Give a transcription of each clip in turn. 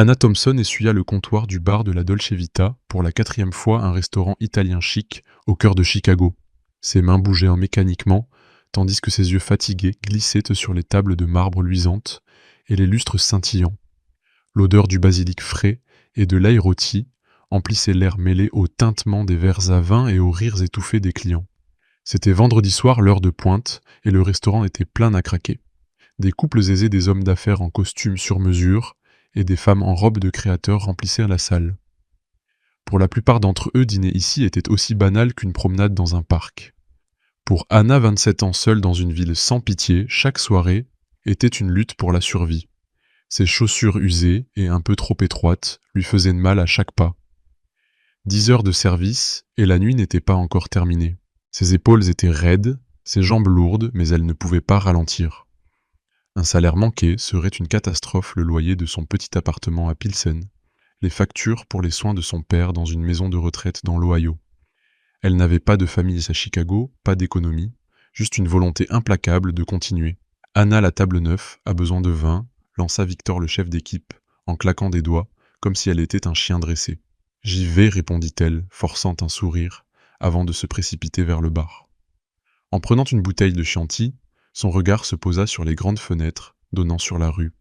Anna Thompson essuya le comptoir du bar de la Dolce Vita, pour la 4e fois un restaurant italien chic au cœur de Chicago. Ses mains bougeaient mécaniquement, tandis que ses yeux fatigués glissaient sur les tables de marbre luisantes et les lustres scintillants. L'odeur du basilic frais et de l'ail rôti emplissait l'air mêlé au tintement des verres à vin et aux rires étouffés des clients. C'était vendredi soir, l'heure de pointe, et le restaurant était plein à craquer. Des couples aisés, des hommes d'affaires en costume sur mesure, et des femmes en robe de créateur remplissaient la salle. Pour la plupart d'entre eux, dîner ici était aussi banal qu'une promenade dans un parc. Pour Anna, 27 ans, seule dans une ville sans pitié, chaque soirée était une lutte pour la survie. Ses chaussures usées et un peu trop étroites lui faisaient mal à chaque pas. 10 heures de service, et la nuit n'était pas encore terminée. Ses épaules étaient raides, ses jambes lourdes, mais elle ne pouvait pas ralentir. Un salaire manqué serait une catastrophe, le loyer de son petit appartement à Pilsen, les factures pour les soins de son père dans une maison de retraite dans l'Ohio. Elle n'avait pas de famille à Chicago, pas d'économie, juste une volonté implacable de continuer. Anna, la table 9, a besoin de vin, lança Victor, le chef d'équipe, en claquant des doigts, comme si elle était un chien dressé. « J'y vais », répondit-elle, forçant un sourire, avant de se précipiter vers le bar. En prenant une bouteille de Chianti, son regard se posa sur les grandes fenêtres donnant sur la rue.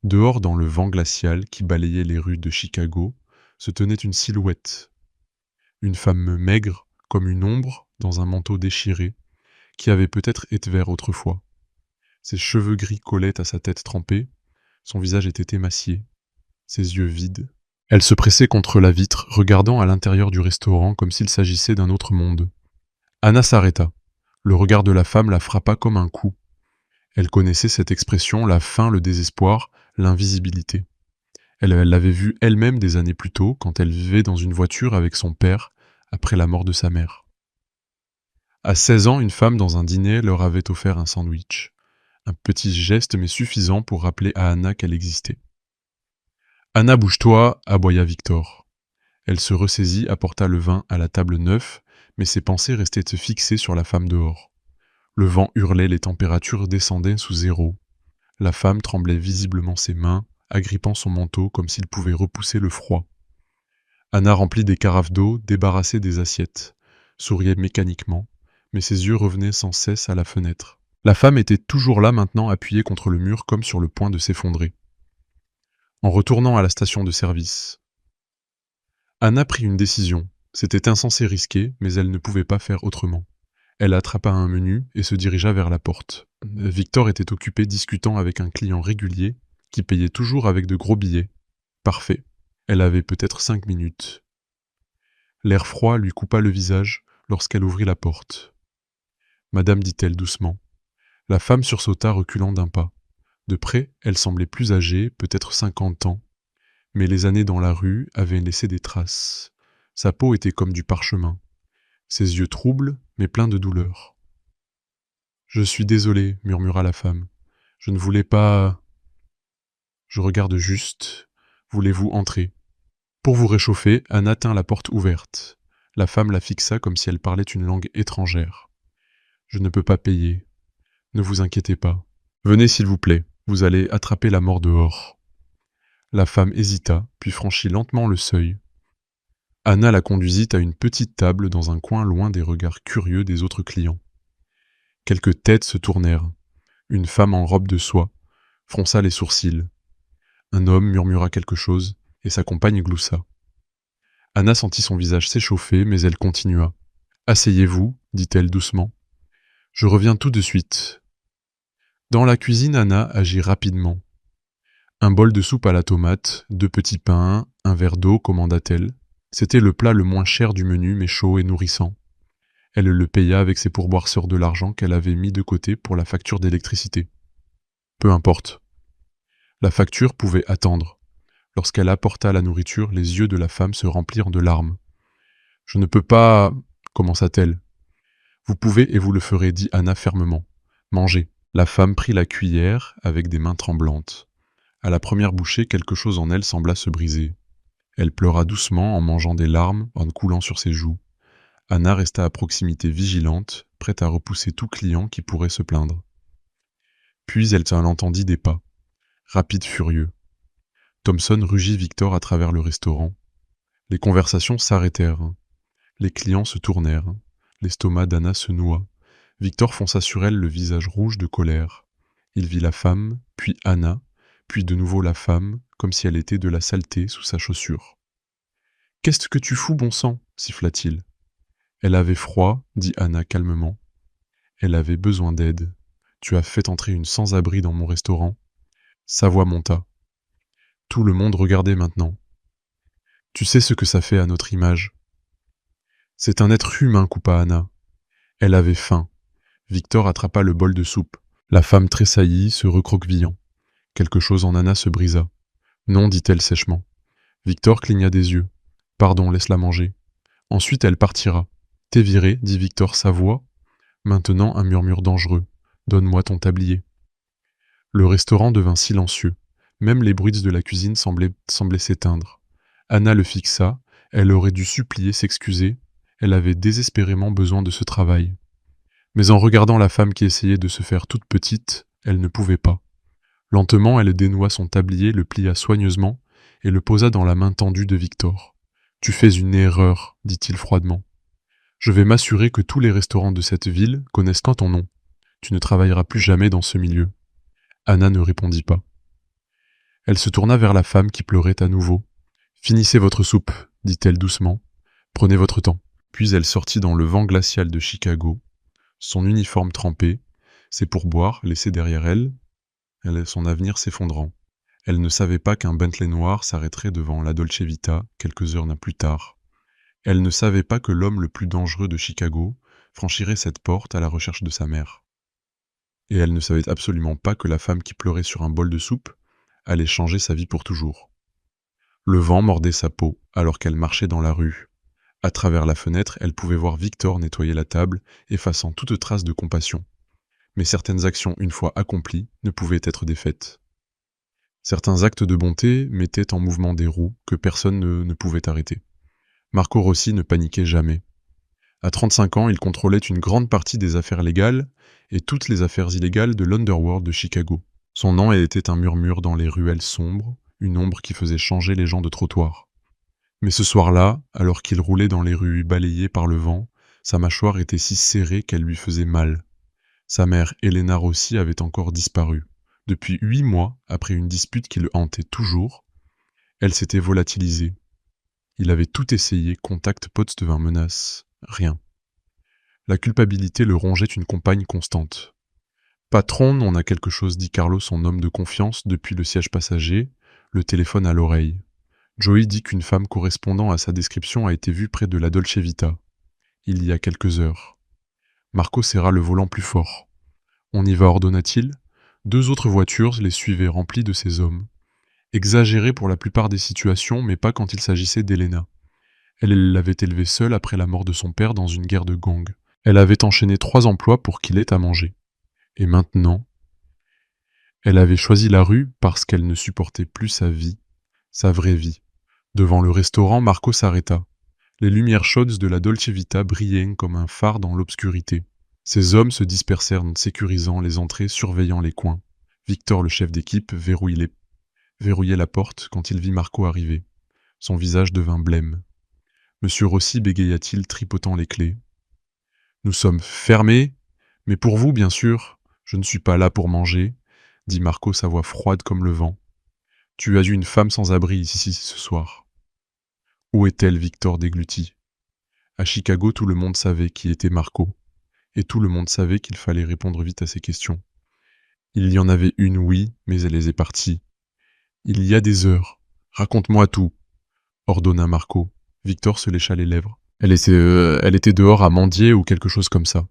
Dehors, dans le vent glacial qui balayait les rues de Chicago, se tenait une silhouette. Une femme maigre, comme une ombre, dans un manteau déchiré, qui avait peut-être été vert autrefois. Ses cheveux gris collaient à sa tête trempée, son visage était émacié, ses yeux vides. Elle se pressait contre la vitre, regardant à l'intérieur du restaurant comme s'il s'agissait d'un autre monde. Anna s'arrêta. Le regard de la femme la frappa comme un coup. Elle connaissait cette expression, la faim, le désespoir, l'invisibilité. Elle l'avait vue elle-même des années plus tôt, quand elle vivait dans une voiture avec son père, après la mort de sa mère. À 16 ans, une femme dans un dîner leur avait offert un sandwich. Un petit geste mais suffisant pour rappeler à Anna qu'elle existait. « Anna, bouge-toi » aboya Victor. Elle se ressaisit, apporta le vin à la table 9, mais ses pensées restaient fixées sur la femme dehors. Le vent hurlait, les températures descendaient sous zéro. La femme tremblait visiblement ses mains, agrippant son manteau comme s'il pouvait repousser le froid. Anna remplit des carafes d'eau, débarrassait des assiettes, souriait mécaniquement, mais ses yeux revenaient sans cesse à la fenêtre. La femme était toujours là maintenant, appuyée contre le mur comme sur le point de s'effondrer. En retournant à la station de service, Anna prit une décision. C'était insensé risqué, mais elle ne pouvait pas faire autrement. Elle attrapa un menu et se dirigea vers la porte. Victor était occupé discutant avec un client régulier qui payait toujours avec de gros billets. Parfait. Elle avait peut-être 5 minutes. L'air froid lui coupa le visage lorsqu'elle ouvrit la porte. « Madame », dit-elle doucement. La femme sursauta, reculant d'un pas. De près, elle semblait plus âgée, peut-être 50 ans, mais les années dans la rue avaient laissé des traces. Sa peau était comme du parchemin. Ses yeux troubles, mais pleins de douleur. « Je suis désolée, » murmura la femme. « Je ne voulais pas... » « Je regarde juste. Voulez-vous entrer ?» Pour vous réchauffer, Anna tint la porte ouverte. La femme la fixa comme si elle parlait une langue étrangère. « Je ne peux pas payer. Ne vous inquiétez pas. Venez s'il vous plaît, vous allez attraper la mort dehors. » La femme hésita, puis franchit lentement le seuil. Anna la conduisit à une petite table dans un coin loin des regards curieux des autres clients. Quelques têtes se tournèrent. Une femme en robe de soie fronça les sourcils. Un homme murmura quelque chose, et sa compagne gloussa. Anna sentit son visage s'échauffer, mais elle continua. « Asseyez-vous, » dit-elle doucement. « Je reviens tout de suite. » Dans la cuisine, Anna agit rapidement. Un bol de soupe à la tomate, 2 petits pains, un verre d'eau, commanda-t-elle. C'était le plat le moins cher du menu, mais chaud et nourrissant. Elle le paya avec ses pourboires de l'argent qu'elle avait mis de côté pour la facture d'électricité. Peu importe. La facture pouvait attendre. Lorsqu'elle apporta la nourriture, les yeux de la femme se remplirent de larmes. « Je ne peux pas... » commença-t-elle. « Vous pouvez et vous le ferez, » dit Anna fermement. « Mangez. » La femme prit la cuillère avec des mains tremblantes. À la première bouchée, quelque chose en elle sembla se briser. Elle pleura doucement en mangeant des larmes en coulant sur ses joues. Anna resta à proximité vigilante, prête à repousser tout client qui pourrait se plaindre. Puis elle entendit des pas, rapides, furieux. Thompson rugit Victor à travers le restaurant. Les conversations s'arrêtèrent. Les clients se tournèrent. L'estomac d'Anna se noua. Victor fonça sur elle, le visage rouge de colère. Il vit la femme, puis Anna, puis de nouveau la femme, comme si elle était de la saleté sous sa chaussure. « Qu'est-ce que tu fous, bon sang » siffla-t-il. Elle avait froid, dit Anna calmement. Elle avait besoin d'aide. Tu as fait entrer une sans-abri dans mon restaurant. Sa voix monta. Tout le monde regardait maintenant. Tu sais ce que ça fait à notre image. C'est un être humain, coupa Anna. Elle avait faim. Victor attrapa le bol de soupe. La femme tressaillit, se recroquevillant. Quelque chose en Anna se brisa. Non, dit-elle sèchement. Victor cligna des yeux. Pardon, laisse-la manger. Ensuite, elle partira. T'es viré, dit Victor sa voix. Maintenant, un murmure dangereux. Donne-moi ton tablier. Le restaurant devint silencieux. Même les bruits de la cuisine semblaient s'éteindre. Anna le fixa. Elle aurait dû supplier, s'excuser. Elle avait désespérément besoin de ce travail. Mais en regardant la femme qui essayait de se faire toute petite, elle ne pouvait pas. Lentement, elle dénoua son tablier, le plia soigneusement et le posa dans la main tendue de Victor. « Tu fais une erreur, dit-il froidement. Je vais m'assurer que tous les restaurants de cette ville connaissent ton nom. Tu ne travailleras plus jamais dans ce milieu. » Anna ne répondit pas. Elle se tourna vers la femme qui pleurait à nouveau. « Finissez votre soupe, dit-elle doucement. Prenez votre temps. » Puis elle sortit dans le vent glacial de Chicago, son uniforme trempé, ses pourboires laissés derrière elle, son avenir s'effondrant. Elle ne savait pas qu'un Bentley noir s'arrêterait devant la Dolce Vita quelques heures plus tard. Elle ne savait pas que l'homme le plus dangereux de Chicago franchirait cette porte à la recherche de sa mère. Et elle ne savait absolument pas que la femme qui pleurait sur un bol de soupe allait changer sa vie pour toujours. Le vent mordait sa peau alors qu'elle marchait dans la rue. À travers la fenêtre, elle pouvait voir Victor nettoyer la table, effaçant toute trace de compassion. Mais certaines actions, une fois accomplies, ne pouvaient être défaites. Certains actes de bonté mettaient en mouvement des roues que personne ne pouvait arrêter. Marco Rossi ne paniquait jamais. À 35 ans, il contrôlait une grande partie des affaires légales et toutes les affaires illégales de l'underworld de Chicago. Son nom était un murmure dans les ruelles sombres, une ombre qui faisait changer les gens de trottoir. Mais ce soir-là, alors qu'il roulait dans les rues balayées par le vent, sa mâchoire était si serrée qu'elle lui faisait mal. Sa mère, Elena Rossi, avait encore disparu. Depuis 8 mois, après une dispute qui le hantait toujours, elle s'était volatilisée. Il avait tout essayé, contact, potes devint menace. Rien. La culpabilité le rongeait une compagne constante. « Patron, on a quelque chose, dit Carlo, son homme de confiance, depuis le siège passager, le téléphone à l'oreille. Joey dit qu'une femme correspondant à sa description a été vue près de la Dolce Vita. Il y a quelques heures. » Marco serra le volant plus fort. « On y va, ordonna-t-il. » 2 autres voitures les suivaient remplies de ces hommes. Exagérés pour la plupart des situations, mais pas quand il s'agissait d'Elena. Elle l'avait élevée seule après la mort de son père dans une guerre de gang. Elle avait enchaîné 3 emplois pour qu'il ait à manger. Et maintenant, elle avait choisi la rue parce qu'elle ne supportait plus sa vie, sa vraie vie. Devant le restaurant, Marco s'arrêta. Les lumières chaudes de la Dolce Vita brillaient comme un phare dans l'obscurité. Ces hommes se dispersèrent, sécurisant les entrées, surveillant les coins. Victor, le chef d'équipe, verrouillait la porte quand il vit Marco arriver. Son visage devint blême. « Monsieur Rossi, bégaya-t-il, tripotant les clés. Nous sommes fermés, mais pour vous, bien sûr. Je ne suis pas là pour manger, dit Marco, sa voix froide comme le vent. Tu as eu une femme sans abri ici ce soir. Où est-elle, Victor déglutit. À Chicago, tout le monde savait qui était Marco. Et tout le monde savait qu'il fallait répondre vite à ces questions. Il y en avait une, oui, mais elle est partie. Il y a des heures. Raconte-moi tout, ordonna Marco. Victor se lécha les lèvres. Elle était dehors à mendier ou quelque chose comme ça.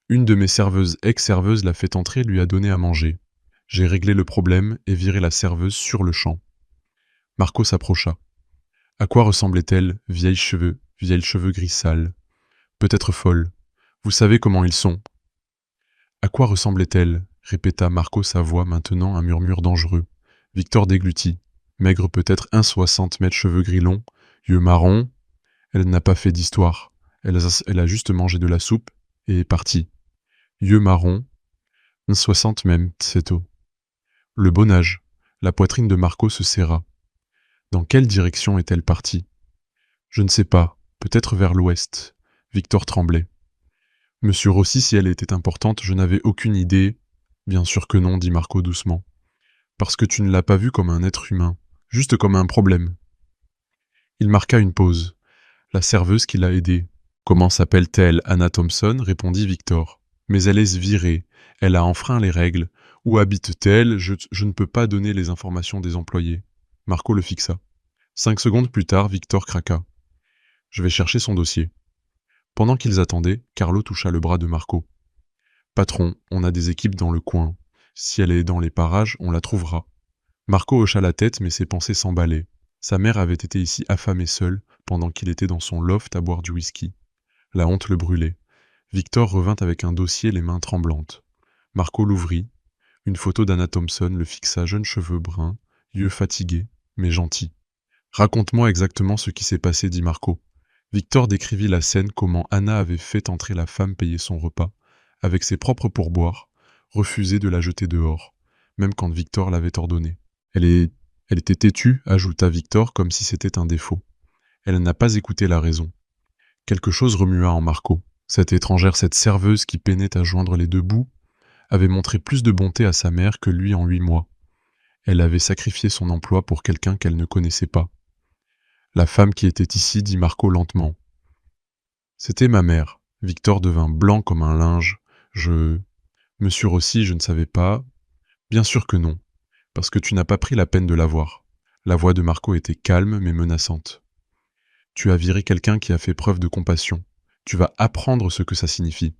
Une de mes serveuses, ex-serveuses, l'a fait entrer et lui a donné à manger. J'ai réglé le problème et viré la serveuse sur le champ. Marco s'approcha. À quoi ressemblait-elle, vieilles cheveux gris sales. Peut-être folle. Vous savez comment ils sont. À quoi ressemblait-elle, répéta Marco, sa voix maintenant un murmure dangereux. Victor déglutit. Maigre peut-être 1,60 m, cheveux gris longs, yeux marrons. Elle n'a pas fait d'histoire. Elle a juste mangé de la soupe et est partie. Yeux marrons, 1,60 même, c'est tôt. Le bon âge. La poitrine de Marco se serra. Dans quelle direction est-elle partie? Je ne sais pas, peut-être vers l'ouest. Victor tremblait. Monsieur Rossi, si elle était importante, je n'avais aucune idée. Bien sûr que non, dit Marco doucement. Parce que tu ne l'as pas vue comme un être humain, juste comme un problème. Il marqua une pause. La serveuse qui l'a aidé. Comment s'appelle-t-elle? Anna Thompson, répondit Victor. Mais elle est virée. Elle a enfreint les règles. Où habite-t-elle? Je ne peux pas donner les informations des employés. Marco le fixa. 5 secondes plus tard, Victor craqua. Je vais chercher son dossier. Pendant qu'ils attendaient, Carlo toucha le bras de Marco. Patron, on a des équipes dans le coin. Si elle est dans les parages, on la trouvera. Marco hocha la tête, mais ses pensées s'emballaient. Sa mère avait été ici affamée seule, pendant qu'il était dans son loft à boire du whisky. La honte le brûlait. Victor revint avec un dossier, les mains tremblantes. Marco l'ouvrit. Une photo d'Anna Thompson le fixa, jeunes cheveux bruns, yeux fatigués, mais gentils. Raconte-moi exactement ce qui s'est passé, dit Marco. Victor décrivit la scène, comment Anna avait fait entrer la femme payer son repas, avec ses propres pourboires, refusé de la jeter dehors, même quand Victor l'avait ordonné. Elle était têtue, ajouta Victor, comme si c'était un défaut. Elle n'a pas écouté la raison. Quelque chose remua en Marco. Cette étrangère, cette serveuse qui peinait à joindre les deux bouts, avait montré plus de bonté à sa mère que lui en 8 mois. Elle avait sacrifié son emploi pour quelqu'un qu'elle ne connaissait pas. La femme qui était ici, dit Marco lentement. C'était ma mère. Victor devint blanc comme un linge. Monsieur Rossi, je ne savais pas. Bien sûr que non, parce que tu n'as pas pris la peine de la voir. La voix de Marco était calme mais menaçante. Tu as viré quelqu'un qui a fait preuve de compassion. Tu vas apprendre ce que ça signifie.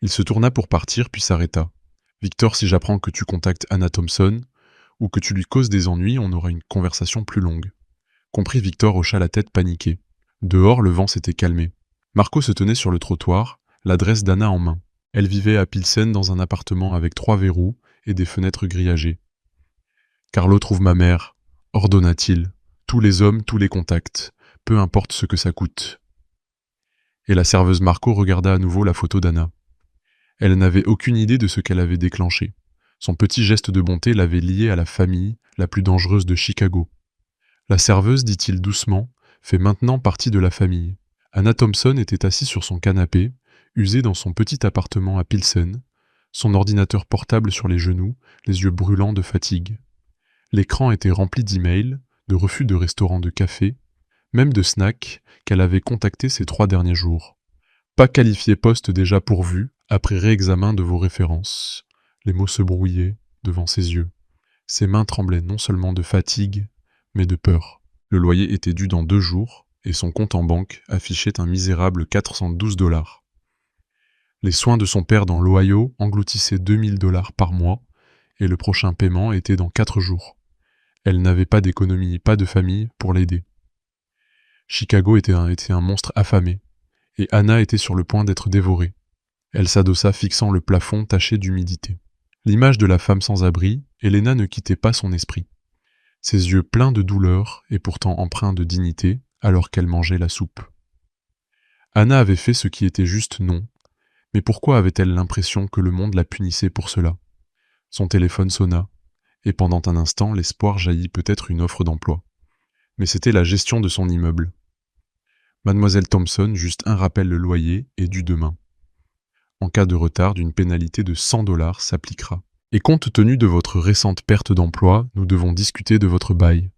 Il se tourna pour partir puis s'arrêta. Victor, si j'apprends que tu contactes Anna Thompson, ou que tu lui causes des ennuis, on aura une conversation plus longue. Compris, Victor hocha la tête paniqué. Dehors, le vent s'était calmé. Marco se tenait sur le trottoir, l'adresse d'Anna en main. Elle vivait à Pilsen dans un appartement avec 3 verrous et des fenêtres grillagées. Carlo trouve ma mère, ordonna-t-il. Tous les hommes, tous les contacts, peu importe ce que ça coûte. Et la serveuse Marco regarda à nouveau la photo d'Anna. Elle n'avait aucune idée de ce qu'elle avait déclenché. Son petit geste de bonté l'avait liée à la famille la plus dangereuse de Chicago. La serveuse, dit-il doucement, fait maintenant partie de la famille. Anna Thompson était assise sur son canapé, usée dans son petit appartement à Pilsen, son ordinateur portable sur les genoux, les yeux brûlants de fatigue. L'écran était rempli d'emails, de refus de restaurants de café, même de snacks qu'elle avait contactés ces 3 derniers jours. Pas qualifié poste déjà pourvu, après réexamen de vos références. Les mots se brouillaient devant ses yeux. Ses mains tremblaient non seulement de fatigue, mais de peur. Le loyer était dû dans 2 jours, et son compte en banque affichait un misérable 412 $. Les soins de son père dans l'Ohio engloutissaient 2000 $ par mois, et le prochain paiement était dans 4 jours. Elle n'avait pas d'économie, pas de famille pour l'aider. Chicago était un monstre affamé, et Anna était sur le point d'être dévorée. Elle s'adossa fixant le plafond taché d'humidité. L'image de la femme sans abri, Elena ne quittait pas son esprit. Ses yeux pleins de douleur et pourtant empreints de dignité alors qu'elle mangeait la soupe. Anna avait fait ce qui était juste non, mais pourquoi avait-elle l'impression que le monde la punissait pour cela? Son téléphone sonna, et pendant un instant l'espoir jaillit peut-être une offre d'emploi. Mais c'était la gestion de son immeuble. Mademoiselle Thompson, juste un rappel le loyer est dû demain. En cas de retard, d'une pénalité de 100 $ s'appliquera. Et compte tenu de votre récente perte d'emploi, nous devons discuter de votre bail.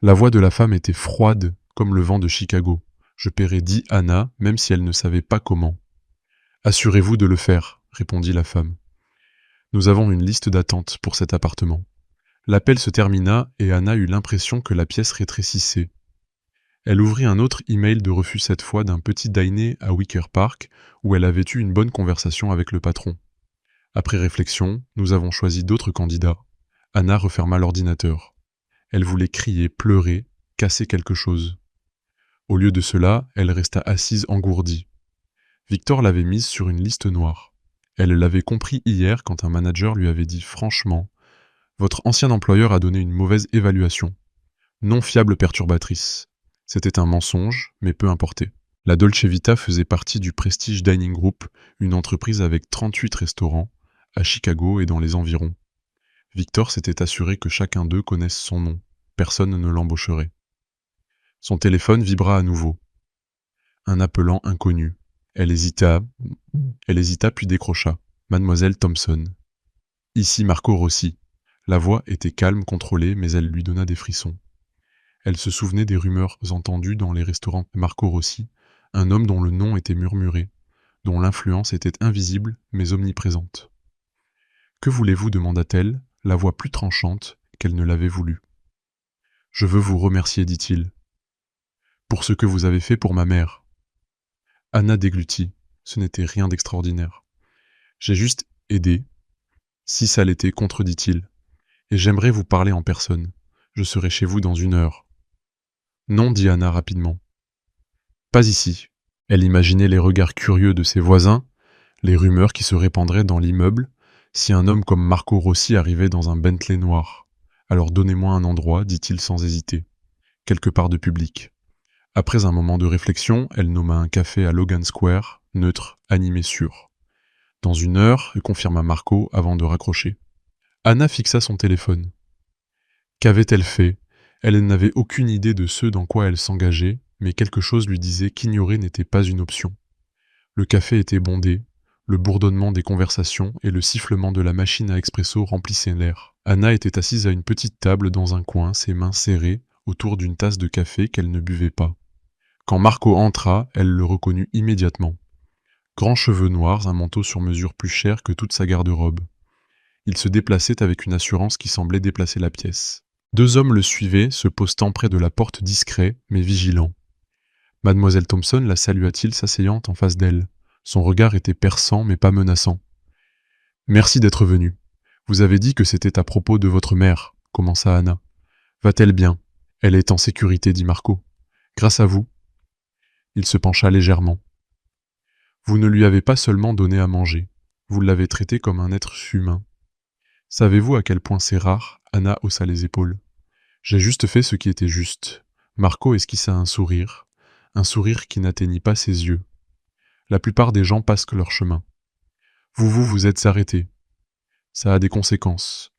La voix de la femme était froide comme le vent de Chicago. Je paierai, dit Anna, même si elle ne savait pas comment. Assurez-vous de le faire, répondit la femme. Nous avons une liste d'attente pour cet appartement. L'appel se termina et Anna eut l'impression que la pièce rétrécissait. Elle ouvrit un autre email de refus cette fois d'un petit dîner à Wicker Park où elle avait eu une bonne conversation avec le patron. Après réflexion, nous avons choisi d'autres candidats. Anna referma l'ordinateur. Elle voulait crier, pleurer, casser quelque chose. Au lieu de cela, elle resta assise engourdie. Victor l'avait mise sur une liste noire. Elle l'avait compris hier quand un manager lui avait dit franchement « Votre ancien employeur a donné une mauvaise évaluation. Non fiable perturbatrice. » C'était un mensonge, mais peu importait. La Dolce Vita faisait partie du Prestige Dining Group, une entreprise avec 38 restaurants, à Chicago et dans les environs. Victor s'était assuré que chacun d'eux connaisse son nom, personne ne l'embaucherait. Son téléphone vibra à nouveau. Un appelant inconnu. Elle hésita puis décrocha. Mademoiselle Thompson. Ici Marco Rossi. La voix était calme, contrôlée, mais elle lui donna des frissons. Elle se souvenait des rumeurs entendues dans les restaurants Marco Rossi, un homme dont le nom était murmuré, dont l'influence était invisible mais omniprésente. « Que voulez-vous » demanda-t-elle, la voix plus tranchante qu'elle ne l'avait voulu. « Je veux vous remercier, dit-il. Pour ce que vous avez fait pour ma mère. » Anna déglutit. Ce n'était rien d'extraordinaire. « J'ai juste aidé. Si ça l'était, contredit-il. Et j'aimerais vous parler en personne. Je serai chez vous dans 1 heure. Non, dit Anna rapidement. Pas ici. Elle imaginait les regards curieux de ses voisins, les rumeurs qui se répandraient dans l'immeuble, si un homme comme Marco Rossi arrivait dans un Bentley noir. Alors donnez-moi un endroit, dit-il sans hésiter. Quelque part de public. Après un moment de réflexion, elle nomma un café à Logan Square, neutre, animé sûr. Dans 1 heure, confirma Marco avant de raccrocher. Anna fixa son téléphone. Qu'avait-elle fait? Elle n'avait aucune idée de ce dans quoi elle s'engageait, mais quelque chose lui disait qu'ignorer n'était pas une option. Le café était bondé, le bourdonnement des conversations et le sifflement de la machine à expresso remplissaient l'air. Anna était assise à une petite table dans un coin, ses mains serrées autour d'une tasse de café qu'elle ne buvait pas. Quand Marco entra, elle le reconnut immédiatement. Grands cheveux noirs, un manteau sur mesure plus cher que toute sa garde-robe. Il se déplaçait avec une assurance qui semblait déplacer la pièce. 2 hommes le suivaient, se postant près de la porte discret, mais vigilant. Mademoiselle Thompson la salua-t-il s'asseyant en face d'elle. Son regard était perçant mais pas menaçant. « Merci d'être venu. Vous avez dit que c'était à propos de votre mère, commença Anna. Va-t-elle bien? Elle est en sécurité, dit Marco. Grâce à vous. Il se pencha légèrement. Vous ne lui avez pas seulement donné à manger, vous l'avez traité comme un être humain. Savez-vous à quel point c'est rare? Anna haussa les épaules. J'ai juste fait ce qui était juste. Marco esquissa un sourire qui n'atteignit pas ses yeux. La plupart des gens passent leur chemin. Vous êtes arrêté. Ça a des conséquences.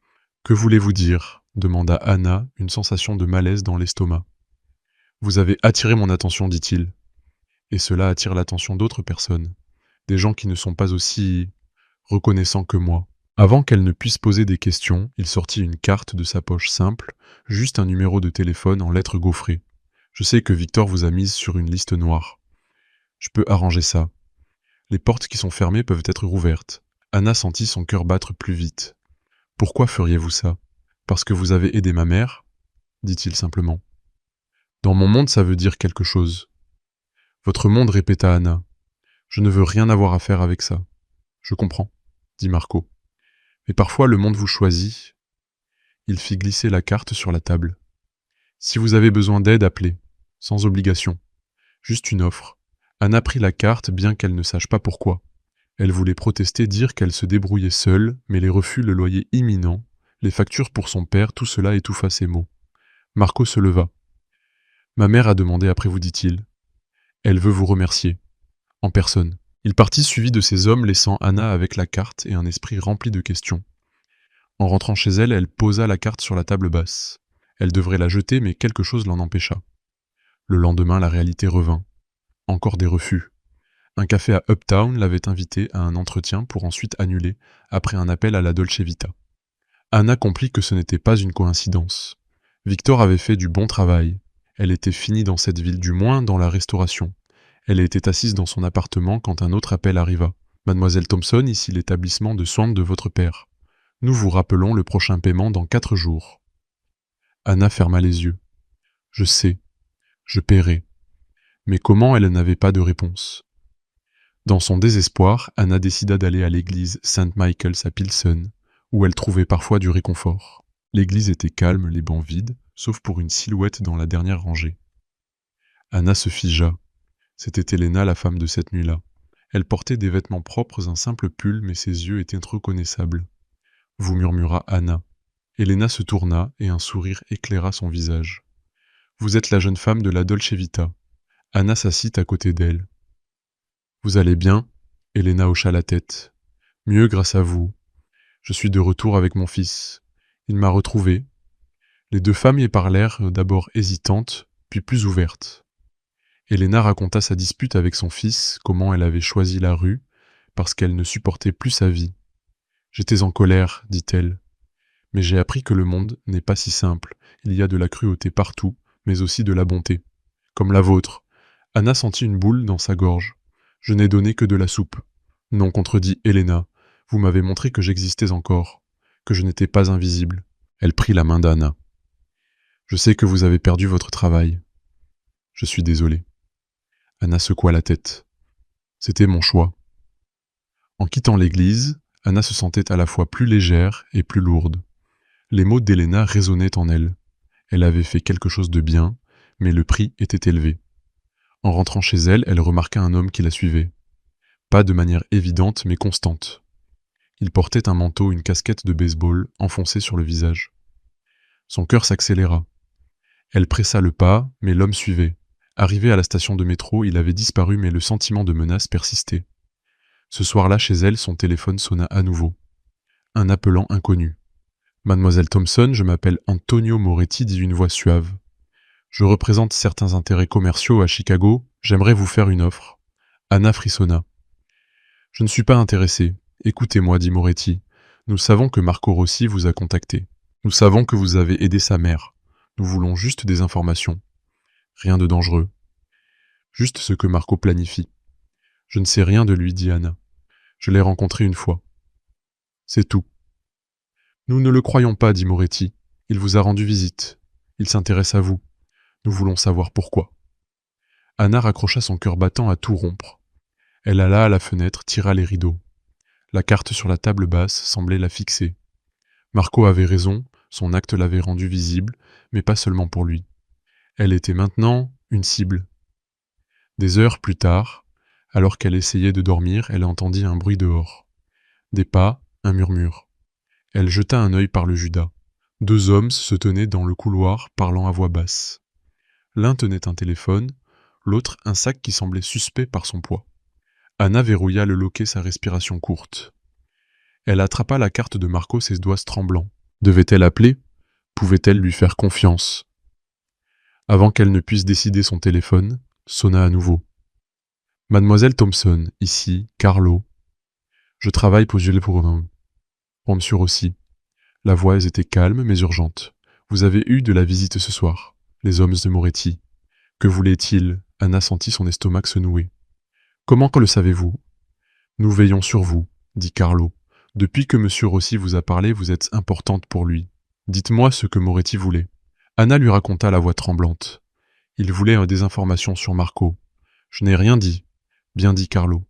Que voulez-vous dire? Demanda Anna, une sensation de malaise dans l'estomac. Vous avez attiré mon attention, dit-il. Et cela attire l'attention d'autres personnes. Des gens qui ne sont pas aussi reconnaissants que moi. Avant qu'elle ne puisse poser des questions, il sortit une carte de sa poche simple, juste un numéro de téléphone en lettres gaufrées. Je sais que Victor vous a mise sur une liste noire. Je peux arranger ça. Les portes qui sont fermées peuvent être rouvertes. Anna sentit son cœur battre plus vite. Pourquoi feriez-vous ça? Parce que vous avez aidé ma mère? Dit-il simplement. Dans mon monde, ça veut dire quelque chose. Votre monde, répéta Anna. Je ne veux rien avoir à faire avec ça. Je comprends, dit Marco. Mais parfois le monde vous choisit. Il fit glisser la carte sur la table. Si vous avez besoin d'aide, appelez. Sans obligation. Juste une offre. Anna prit la carte bien qu'elle ne sache pas pourquoi. Elle voulait protester, dire qu'elle se débrouillait seule, mais les refus, le loyer imminent, les factures pour son père, tout cela étouffa ses mots. Marco se leva. Ma mère a demandé après vous, dit-il. Elle veut vous remercier. En personne. Il partit suivi de ses hommes, laissant Anna avec la carte et un esprit rempli de questions. En rentrant chez elle, elle posa la carte sur la table basse. Elle devrait la jeter, mais quelque chose l'en empêcha. Le lendemain, la réalité revint. Encore des refus. Un café à Uptown l'avait invitée à un entretien pour ensuite annuler après un appel à la Dolce Vita. Anna comprit que ce n'était pas une coïncidence. Victor avait fait du bon travail. Elle était finie dans cette ville, du moins dans la restauration. Elle était assise dans son appartement quand un autre appel arriva. « Mademoiselle Thompson, ici l'établissement de soins de votre père. Nous vous rappelons le prochain paiement dans 4 jours. » Anna ferma les yeux. « Je sais. Je paierai. » Mais comment elle n'avait pas de réponse? Dans son désespoir, Anna décida d'aller à l'église St. Michael's à Pilsen, où elle trouvait parfois du réconfort. L'église était calme, les bancs vides, sauf pour une silhouette dans la dernière rangée. Anna se figea. C'était Elena, la femme de cette nuit-là. Elle portait des vêtements propres, un simple pull, mais ses yeux étaient reconnaissables. Vous murmura Anna. Elena se tourna et un sourire éclaira son visage. Vous êtes la jeune femme de la Dolce Vita. Anna s'assit à côté d'elle. Vous allez bien? Elena hocha la tête. Mieux grâce à vous. Je suis de retour avec mon fils. Il m'a retrouvée. Les deux femmes y parlèrent d'abord hésitantes, puis plus ouvertes. Helena raconta sa dispute avec son fils, comment elle avait choisi la rue, parce qu'elle ne supportait plus sa vie. J'étais en colère, dit-elle, mais j'ai appris que le monde n'est pas si simple. Il y a de la cruauté partout, mais aussi de la bonté. Comme la vôtre. Anna sentit une boule dans sa gorge. Je n'ai donné que de la soupe. Non, contredit Helena. Vous m'avez montré que j'existais encore, que je n'étais pas invisible. Elle prit la main d'Anna. Je sais que vous avez perdu votre travail. Je suis désolé. Anna secoua la tête. C'était mon choix. En quittant l'église, Anna se sentait à la fois plus légère et plus lourde. Les mots d'Helena résonnaient en elle. Elle avait fait quelque chose de bien, mais le prix était élevé. En rentrant chez elle, elle remarqua un homme qui la suivait. Pas de manière évidente, mais constante. Il portait un manteau, une casquette de baseball enfoncée sur le visage. Son cœur s'accéléra. Elle pressa le pas, mais l'homme suivait. Arrivé à la station de métro, il avait disparu, mais le sentiment de menace persistait. Ce soir-là, chez elle, son téléphone sonna à nouveau. Un appelant inconnu. Mademoiselle Thompson, je m'appelle Antonio Moretti, dit une voix suave. Je représente certains intérêts commerciaux à Chicago, j'aimerais vous faire une offre. Anna frissonna. Je ne suis pas intéressé. Écoutez-moi, dit Moretti. Nous savons que Marco Rossi vous a contacté. Nous savons que vous avez aidé sa mère. Nous voulons juste des informations. Rien de dangereux. Juste ce que Marco planifie. Je ne sais rien de lui, dit Anna. Je l'ai rencontré une fois. C'est tout. Nous ne le croyons pas, dit Moretti. Il vous a rendu visite. Il s'intéresse à vous. Nous voulons savoir pourquoi. Anna raccrocha son cœur battant à tout rompre. Elle alla à la fenêtre, tira les rideaux. La carte sur la table basse semblait la fixer. Marco avait raison, son acte l'avait rendue visible, mais pas seulement pour lui. Elle était maintenant une cible. Des heures plus tard, alors qu'elle essayait de dormir, elle entendit un bruit dehors. Des pas, un murmure. Elle jeta un œil par le judas. Deux hommes se tenaient dans le couloir, parlant à voix basse. L'un tenait un téléphone, l'autre un sac qui semblait suspect par son poids. Anna verrouilla le loquet, sa respiration courte. Elle attrapa la carte de Marco, ses doigts tremblants. Devait-elle appeler? Pouvait-elle lui faire confiance? Avant qu'elle ne puisse décider, son téléphone sonna à nouveau. Mademoiselle Thompson, ici, Carlo. Je travaille pour Monsieur Rossi. La voix était calme mais urgente. Vous avez eu de la visite ce soir. Les hommes de Moretti. Que voulaient-ils? Anna sentit son estomac se nouer. Comment que le savez-vous? Nous veillons sur vous, dit Carlo. Depuis que Monsieur Rossi vous a parlé, vous êtes importante pour lui. Dites-moi ce que Moretti voulait. Anna lui raconta la voix tremblante. Il voulait des informations sur Marco. Je n'ai rien dit. Bien dit Carlo.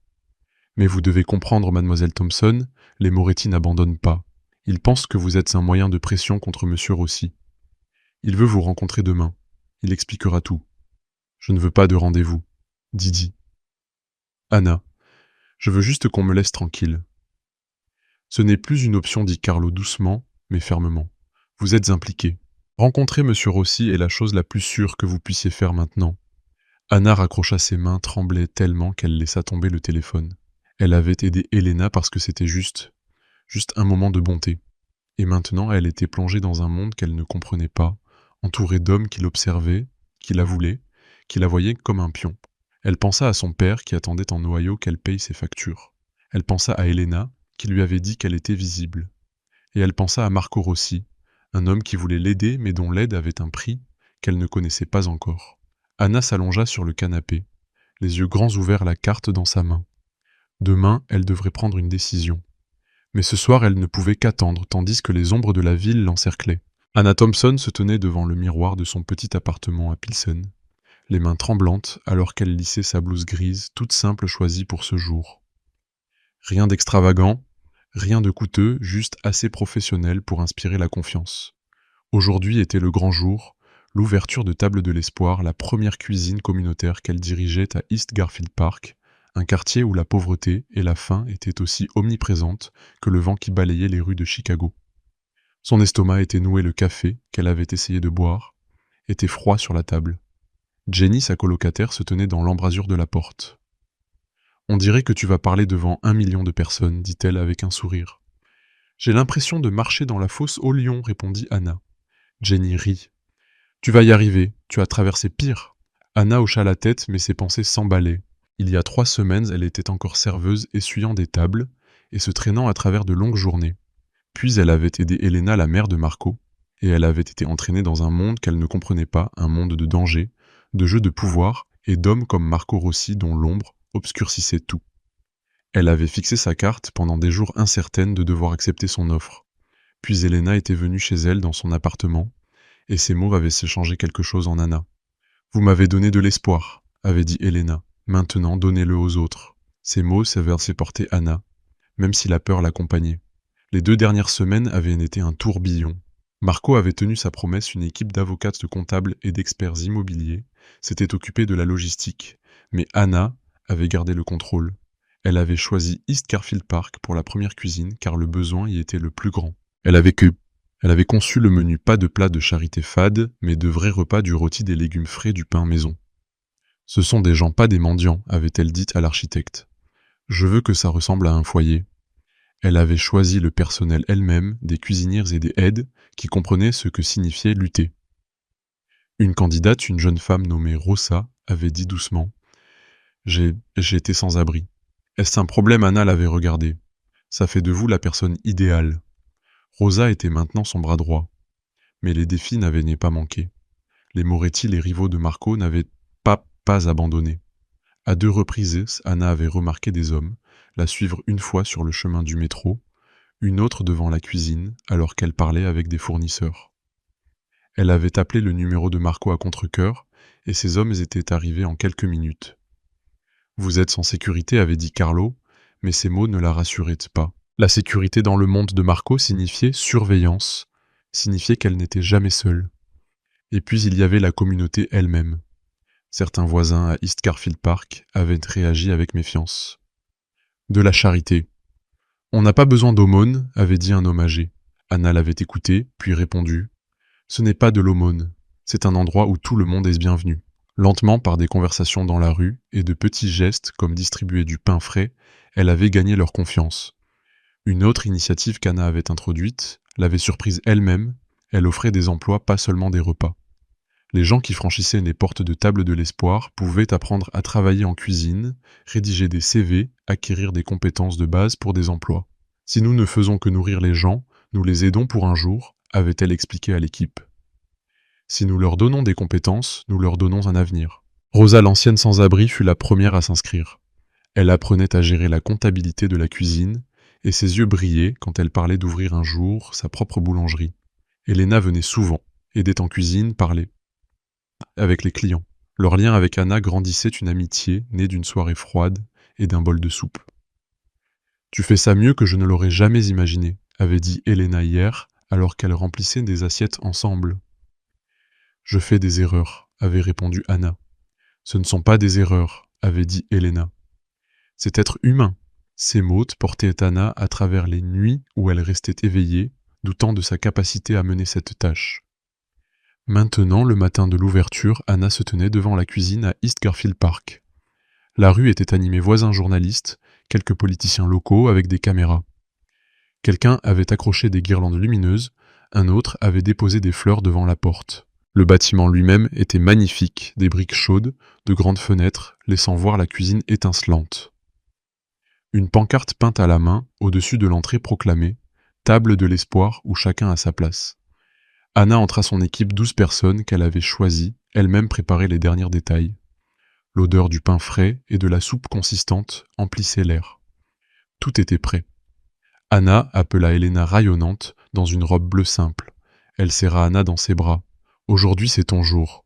Mais vous devez comprendre, mademoiselle Thompson, les Moretti n'abandonnent pas. Ils pensent que vous êtes un moyen de pression contre Monsieur Rossi. Il veut vous rencontrer demain. Il expliquera tout. Je ne veux pas de rendez-vous. Didi. Anna, je veux juste qu'on me laisse tranquille. Ce n'est plus une option, dit Carlo doucement, mais fermement. Vous êtes impliqué. Rencontrer Monsieur Rossi est la chose la plus sûre que vous puissiez faire maintenant. Anna raccrocha ses mains, tremblait tellement qu'elle laissa tomber le téléphone. Elle avait aidé Helena parce que c'était juste un moment de bonté. Et maintenant, elle était plongée dans un monde qu'elle ne comprenait pas, entourée d'hommes qui l'observaient, qui la voulaient, qui la voyaient comme un pion. Elle pensa à son père qui attendait en Ohio qu'elle paye ses factures. Elle pensa à Helena, qui lui avait dit qu'elle était visible. Et elle pensa à Marco Rossi, un homme qui voulait l'aider mais dont l'aide avait un prix qu'elle ne connaissait pas encore. Anna s'allongea sur le canapé, les yeux grands ouverts, la carte dans sa main. Demain, elle devrait prendre une décision. Mais ce soir, elle ne pouvait qu'attendre, tandis que les ombres de la ville l'encerclaient. Anna Thompson se tenait devant le miroir de son petit appartement à Pilsen, les mains tremblantes alors qu'elle lissait sa blouse grise, toute simple choisie pour ce jour. Rien d'extravagant, rien de coûteux, juste assez professionnel pour inspirer la confiance. Aujourd'hui était le grand jour, l'ouverture de Table de l'Espoir, la première cuisine communautaire qu'elle dirigeait à East Garfield Park, un quartier où la pauvreté et la faim étaient aussi omniprésentes que le vent qui balayait les rues de Chicago. Son estomac était noué, le café qu'elle avait essayé de boire était froid sur la table. Jenny, sa colocataire, se tenait dans l'embrasure de la porte. « On dirait que tu vas parler devant 1 million de personnes, dit-elle avec un sourire. « J'ai l'impression de marcher dans la fosse au lion, répondit Anna. Jenny rit. Tu vas y arriver, tu as traversé pire. Anna hocha la tête, mais ses pensées s'emballaient. Il y a 3 semaines, elle était encore serveuse, essuyant des tables et se traînant à travers de longues journées. Puis elle avait aidé Elena, la mère de Marco, et elle avait été entraînée dans un monde qu'elle ne comprenait pas, un monde de danger, de jeux de pouvoir et d'hommes comme Marco Rossi dont l'ombre obscurcissait tout. Elle avait fixé sa carte pendant des jours incertaines de devoir accepter son offre. Puis Elena était venue chez elle dans son appartement, et ses mots avaient changé quelque chose en Anna. « Vous m'avez donné de l'espoir », avait dit Elena. « Maintenant, donnez-le aux autres. » Ces mots s'avaient porter Anna, même si la peur l'accompagnait. Les 2 dernières semaines avaient été un tourbillon. Marco avait tenu sa promesse, une équipe d'avocats, de comptables et d'experts immobiliers s'était occupée de la logistique, mais Anna avait gardé le contrôle. Elle avait choisi East Garfield Park pour la première cuisine car le besoin y était le plus grand. Elle avait conçu le menu, pas de plats de charité fade, mais de vrais repas, du rôti, des légumes frais, du pain maison. « Ce sont des gens, pas des mendiants », avait-elle dit à l'architecte. « Je veux que ça ressemble à un foyer. » Elle avait choisi le personnel elle-même, des cuisinières et des aides, qui comprenaient ce que signifiait lutter. Une candidate, une jeune femme nommée Rosa, avait dit doucement « J'ai été sans abri. » Est-ce un problème? Anna l'avait regardé. « Ça fait de vous la personne idéale. » Rosa était maintenant son bras droit. Mais les défis n'avaient pas manqué. Les Moretti, les rivaux de Marco, n'avaient pas abandonné. À 2 reprises, Anna avait remarqué des hommes la suivre, une fois sur le chemin du métro, une autre devant la cuisine, alors qu'elle parlait avec des fournisseurs. Elle avait appelé le numéro de Marco à contre-cœur, et ces hommes étaient arrivés en quelques minutes. « Vous êtes en sécurité », avait dit Carlo, mais ces mots ne la rassuraient pas. La sécurité dans le monde de Marco signifiait surveillance, signifiait qu'elle n'était jamais seule. Et puis il y avait la communauté elle-même. Certains voisins à East Garfield Park avaient réagi avec méfiance. De la charité. « On n'a pas besoin d'aumône », avait dit un homme âgé. Anna l'avait écouté, puis répondu « Ce n'est pas de l'aumône, c'est un endroit où tout le monde est bienvenu. » Lentement, par des conversations dans la rue et de petits gestes comme distribuer du pain frais, elle avait gagné leur confiance. Une autre initiative qu'Anna avait introduite l'avait surprise elle-même, elle offrait des emplois, pas seulement des repas. Les gens qui franchissaient les portes de table de l'espoir pouvaient apprendre à travailler en cuisine, rédiger des CV, acquérir des compétences de base pour des emplois. « Si nous ne faisons que nourrir les gens, nous les aidons pour un jour », avait-elle expliqué à l'équipe. « Si nous leur donnons des compétences, nous leur donnons un avenir. » Rosa, l'ancienne sans-abri, fut la première à s'inscrire. Elle apprenait à gérer la comptabilité de la cuisine, et ses yeux brillaient quand elle parlait d'ouvrir un jour sa propre boulangerie. Elena venait souvent, aidait en cuisine, parlait avec les clients. Leur lien avec Anna grandissait, une amitié née d'une soirée froide et d'un bol de soupe. « Tu fais ça mieux que je ne l'aurais jamais imaginé », avait dit Elena hier, alors qu'elle remplissait des assiettes ensemble. « Je fais des erreurs », avait répondu Anna. « Ce ne sont pas des erreurs », avait dit Elena. « C'est être humain. » Ces mots portaient Anna à travers les nuits où elle restait éveillée, doutant de sa capacité à mener cette tâche. Maintenant, le matin de l'ouverture, Anna se tenait devant la cuisine à East Garfield Park. La rue était animée, voisins journalistes, quelques politiciens locaux avec des caméras. Quelqu'un avait accroché des guirlandes lumineuses, un autre avait déposé des fleurs devant la porte. Le bâtiment lui-même était magnifique, des briques chaudes, de grandes fenêtres, laissant voir la cuisine étincelante. Une pancarte peinte à la main, au-dessus de l'entrée, proclamait « Table de l'espoir où chacun a sa place ». Anna entra son équipe, 12 personnes qu'elle avait choisies, elle-même préparait les derniers détails. L'odeur du pain frais et de la soupe consistante emplissait l'air. Tout était prêt. Anna appela Elena rayonnante, dans une robe bleue simple. Elle serra Anna dans ses bras. « Aujourd'hui c'est ton jour. »«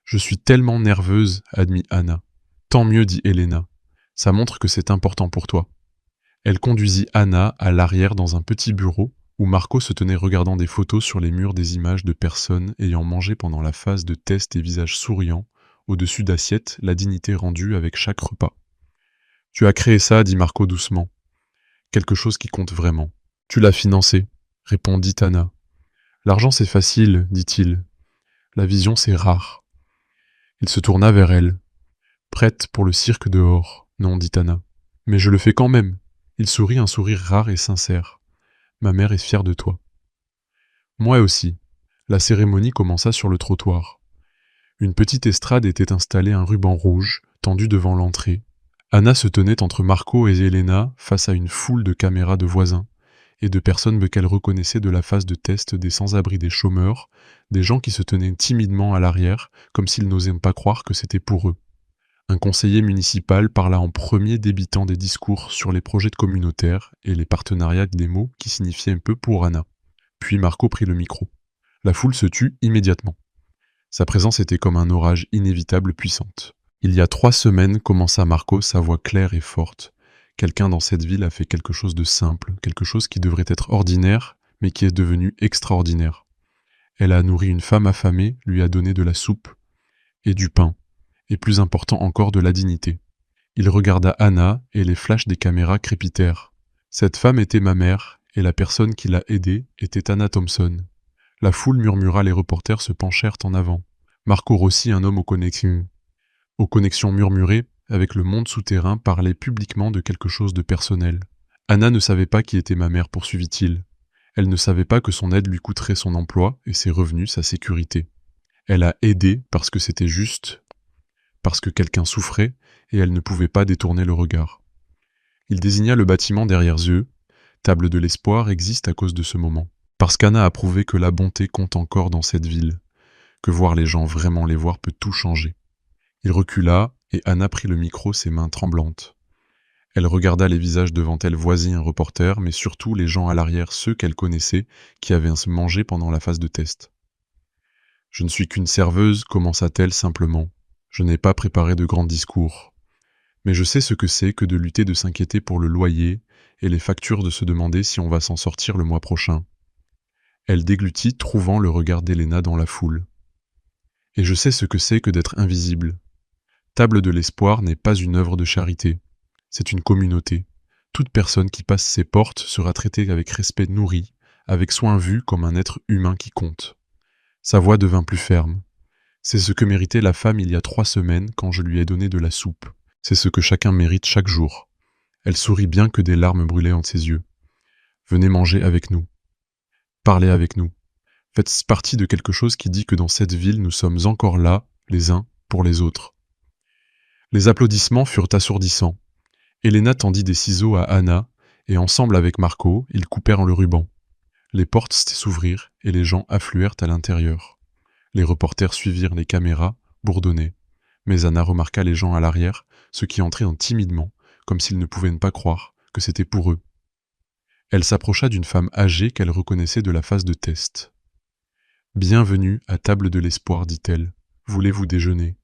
Je suis tellement nerveuse, » admit Anna. « Tant mieux, dit Elena. Ça montre que c'est important pour toi. » Elle conduisit Anna à l'arrière dans un petit bureau où Marco se tenait regardant des photos sur les murs, des images de personnes ayant mangé pendant la phase de test et visages souriants, au-dessus d'assiettes, la dignité rendue avec chaque repas. « Tu as créé ça, dit Marco doucement. Quelque chose qui compte vraiment. Tu l'as financé, répondit Anna. L'argent c'est facile, dit-il. La vision c'est rare. Il se tourna vers elle. Prête pour le cirque dehors, non, dit Anna. Mais je le fais quand même. Il sourit un sourire rare et sincère. Ma mère est fière de toi. Moi aussi. La cérémonie commença sur le trottoir. Une petite estrade était installée, un ruban rouge, tendu devant l'entrée. Anna se tenait entre Marco et Elena face à une foule de caméras de voisins et de personnes qu'elle reconnaissait de la phase de test, des sans-abri, des chômeurs, des gens qui se tenaient timidement à l'arrière, comme s'ils n'osaient pas croire que c'était pour eux. Un conseiller municipal parla en premier, débitant des discours sur les projets communautaires et les partenariats, des mots qui signifiaient un peu pour Anna. Puis Marco prit le micro. La foule se tut immédiatement. Sa présence était comme un orage inévitable, puissante. Il y a 3 semaines, commença Marco, sa voix claire et forte. Quelqu'un dans cette ville a fait quelque chose de simple, quelque chose qui devrait être ordinaire, mais qui est devenu extraordinaire. Elle a nourri une femme affamée, lui a donné de la soupe et du pain, et plus important encore, de la dignité. Il regarda Anna, et les flashs des caméras crépitèrent. Cette femme était ma mère, et la personne qui l'a aidée était Anna Thompson. La foule murmura, les reporters se penchèrent en avant. Marco Rossi, un homme aux connexions murmurées avec le monde souterrain, parlait publiquement de quelque chose de personnel. Anna ne savait pas qui était ma mère, poursuivit-il. Elle ne savait pas que son aide lui coûterait son emploi et ses revenus, sa sécurité. Elle a aidé parce que c'était juste, parce que quelqu'un souffrait, et elle ne pouvait pas détourner le regard. Il désigna le bâtiment derrière eux. Table de l'espoir existe à cause de ce moment. Parce qu'Anna a prouvé que la bonté compte encore dans cette ville, que voir les gens, vraiment les voir, peut tout changer. Il recula, et Anna prit le micro, ses mains tremblantes. Elle regarda les visages devant elle, voisin, un reporter, mais surtout les gens à l'arrière, ceux qu'elle connaissait, qui avaient mangé pendant la phase de test. « Je ne suis qu'une serveuse », commença-t-elle simplement. « Je n'ai pas préparé de grands discours. Mais je sais ce que c'est que de lutter, de s'inquiéter pour le loyer et les factures, de se demander si on va s'en sortir le mois prochain. » Elle déglutit, trouvant le regard d'Elena dans la foule. « Et je sais ce que c'est que d'être invisible. Table de l'espoir n'est pas une œuvre de charité. C'est une communauté. Toute personne qui passe ses portes sera traitée avec respect, nourrie, avec soin, vue comme un être humain qui compte. » Sa voix devint plus ferme. « C'est ce que méritait la femme il y a 3 semaines quand je lui ai donné de la soupe. C'est ce que chacun mérite chaque jour. » Elle sourit bien que des larmes brûlaient entre ses yeux. « Venez manger avec nous. Parlez avec nous. Faites partie de quelque chose qui dit que dans cette ville, nous sommes encore là, les uns pour les autres. » Les applaudissements furent assourdissants. Elena tendit des ciseaux à Anna, et ensemble avec Marco, ils coupèrent le ruban. Les portes s'ouvrirent, et les gens affluèrent à l'intérieur. Les reporters suivirent les caméras, bourdonnaient. Mais Anna remarqua les gens à l'arrière, ceux qui entraient timidement, comme s'ils ne pouvaient pas croire que c'était pour eux. Elle s'approcha d'une femme âgée qu'elle reconnaissait de la phase de test. « Bienvenue à table de l'espoir, dit-elle. Voulez-vous déjeuner ?»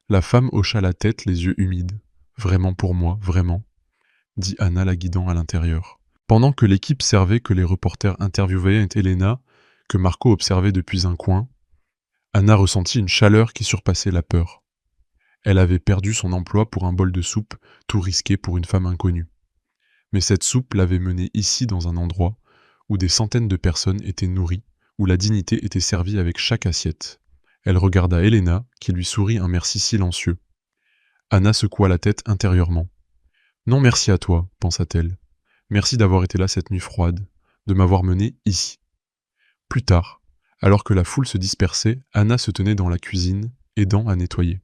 La femme hocha la tête, les yeux humides. « Vraiment pour moi, vraiment ?» dit Anna, la guidant à l'intérieur. Pendant que l'équipe servait, que les reporters interviewaient Elena, que Marco observait depuis un coin, Anna ressentit une chaleur qui surpassait la peur. Elle avait perdu son emploi pour un bol de soupe, tout risqué pour une femme inconnue. Mais cette soupe l'avait menée ici, dans un endroit où des centaines de personnes étaient nourries, où la dignité était servie avec chaque assiette. Elle regarda Elena, qui lui sourit un merci silencieux. Anna secoua la tête intérieurement. « Non, merci à toi, pensa-t-elle. Merci d'avoir été là cette nuit froide, de m'avoir menée ici. » Plus tard, alors que la foule se dispersait, Anna se tenait dans la cuisine, aidant à nettoyer.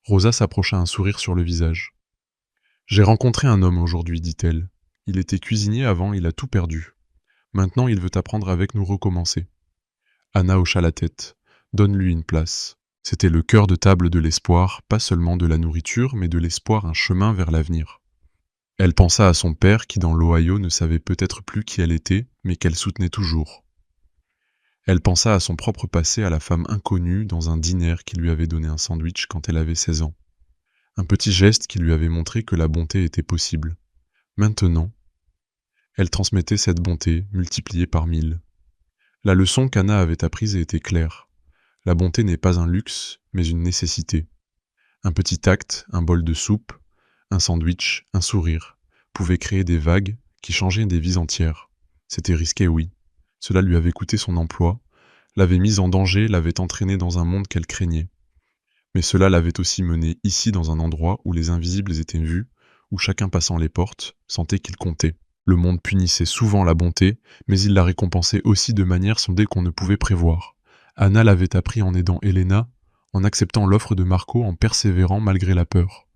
Rosa s'approcha, un sourire sur le visage. « J'ai rencontré un homme aujourd'hui, dit-elle. Il était cuisinier avant, il a tout perdu. Maintenant, il veut apprendre avec nous, recommencer. » Anna hocha la tête. « Donne-lui une place. » C'était le cœur de table de l'espoir, pas seulement de la nourriture, mais de l'espoir, un chemin vers l'avenir. Elle pensa à son père qui, dans l'Ohio, ne savait peut-être plus qui elle était, mais qu'elle soutenait toujours. Elle pensa à son propre passé, à la femme inconnue dans un dîner qui lui avait donné un sandwich quand elle avait 16 ans. Un petit geste qui lui avait montré que la bonté était possible. Maintenant, elle transmettait cette bonté, multipliée par 1000. La leçon qu'Anna avait apprise était claire. La bonté n'est pas un luxe, mais une nécessité. Un petit acte, un bol de soupe, un sandwich, un sourire, pouvaient créer des vagues qui changeaient des vies entières. C'était risqué, oui. Cela lui avait coûté son emploi, l'avait mise en danger, l'avait entraînée dans un monde qu'elle craignait. Mais cela l'avait aussi menée ici, dans un endroit où les invisibles étaient vus, où chacun passant les portes sentait qu'il comptait. Le monde punissait souvent la bonté, mais il la récompensait aussi de manières sondées qu'on ne pouvait prévoir. Anna l'avait appris en aidant Helena, en acceptant l'offre de Marco en persévérant malgré la peur.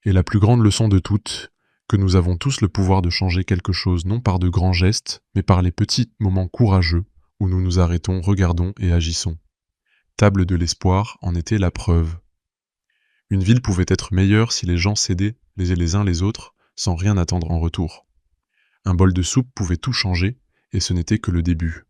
Et la plus grande leçon de toutes, que nous avons tous le pouvoir de changer quelque chose non par de grands gestes, mais par les petits moments courageux où nous nous arrêtons, regardons et agissons. Table de l'espoir en était la preuve. Une ville pouvait être meilleure si les gens s'aidaient les uns les autres sans rien attendre en retour. Un bol de soupe pouvait tout changer, et ce n'était que le début.